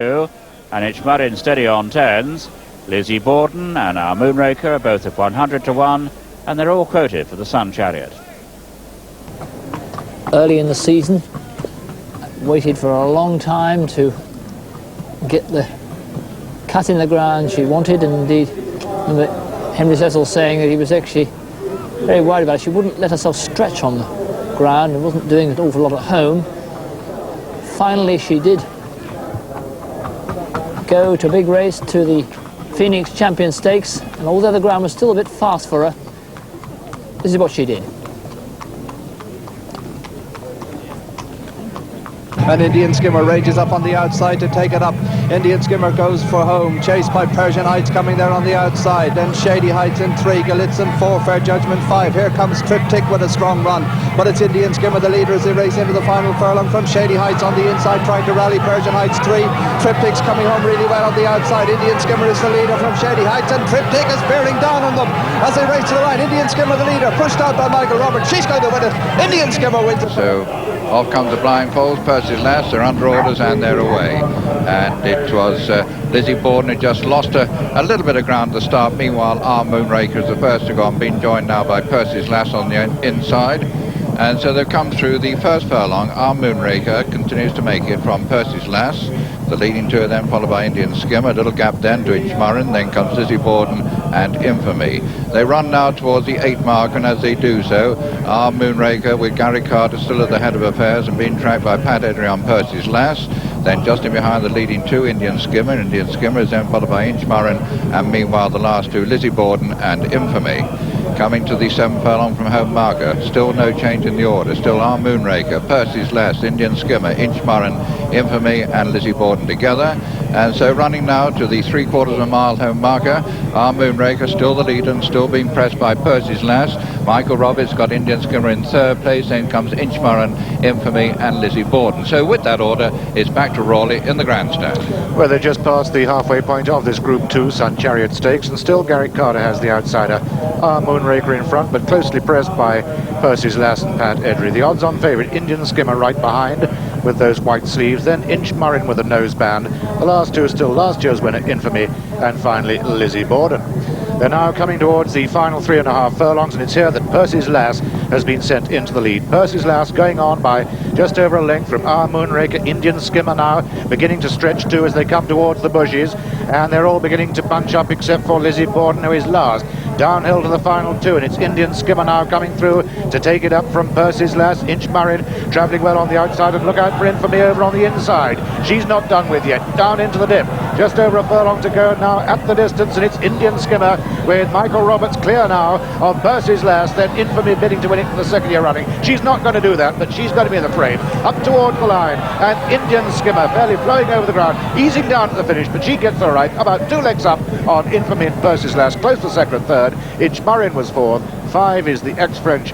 And Inchmarin steady on 10s. Lizzie Borden and our Moonraker are both at 100 to 1, and they're all quoted for the Sun Chariot. Early in the season, waited for a long time to get the cut in the ground she wanted, and indeed Henry Cecil saying that he was actually very worried about it. She wouldn't let herself stretch on the ground and wasn't doing an awful lot at home. Finally she did go to a big race to the Phoenix Champion Stakes, and although the ground was still a bit fast for her, this is what she did. And Indian Skimmer rages up on the outside to take it up. Indian Skimmer goes for home, chased by Persian Heights coming there on the outside. Then Shady Heights in 3, Galitzin 4, Fair Judgment 5. Here comes Triptych with a strong run, but it's Indian Skimmer the leader as they race into the final furlong from Shady Heights on the inside, trying to rally Persian Heights 3. Triptych's coming home really well on the outside. Indian Skimmer is the leader from Shady Heights, and Triptych is bearing down on them as they race to the line. Indian Skimmer the leader, pushed out by Michael Roberts. She's going to win it. Indian Skimmer wins it. So off comes the blindfolds. Percy's Lass, they're under orders and they're away. And it was Lizzie Borden who just lost a little bit of ground at the start. Meanwhile, our Moonraker is the first to go on, being joined now by Percy's Lass on the inside. And so they've come through the first furlong. Our Moonraker continues to make it from Percy's Lass. The leading two are then followed by Indian Skimmer. A little gap then to Inchmarin. Then comes Lizzie Borden and Infamy. They run now towards the 8 mark, and as they do so, our Moonraker with Gary Carter still at the head of affairs and being tracked by Pat Edry on Percy's Lass. Then just in behind the leading two, Indian Skimmer. Indian Skimmer is then followed by Inchmarin, and meanwhile the last two, Lizzie Borden and Infamy. Coming to the 7 furlong from home marker, still no change in the order, still our Moonraker, Percy's Lass, Indian Skimmer, Inchmarin, Infamy and Lizzie Borden together. And so running now to the 3/4 of a mile home marker, our Moonraker still the leader and still being pressed by Percy's Lass. Michael Roberts got Indian Skimmer in 3rd place, then comes Inchmarin, Infamy and Lizzie Borden. So with that order, it's back to Rawley in the grandstand. Well, they're just past the halfway point of this Group 2 Sun Chariot Stakes, and still Gary Carter has the outsider. Our Moonraker in front, but closely pressed by Percy's Lass and Pat Edry. The odds-on favourite, Indian Skimmer, right behind with those white sleeves, then Inchmarin with a noseband. The last two are still last year's winner, Infamy, and finally Lizzie Borden. They're now coming towards the final 3.5 furlongs, and it's here that Percy's Lass has been sent into the lead. Percy's Lass going on by just over a length from our Moonraker. Indian Skimmer now beginning to stretch too as they come towards the bushes, and they're all beginning to bunch up except for Lizzie Borden, who is last. Downhill to the final two, and it's Indian Skimmer now coming through to take it up from Percy's Lass. Inchmarin travelling well on the outside, and look out for Infamy over on the inside. She's not done with yet. Down into the dip. Just over a furlong to go now at the distance, and it's Indian Skimmer with Michael Roberts clear now of Percy's Lass, then Infamy bidding to win it for the 2nd year running. She's not going to do that, but she's going to be in the frame. Up towards the line, and Indian Skimmer fairly flowing over the ground, easing down to the finish, but she gets all right. About 2 legs up on Infamy and Percy's Lass, close to 2nd and 3rd. Inchmarin was 4th. 5 is the ex-French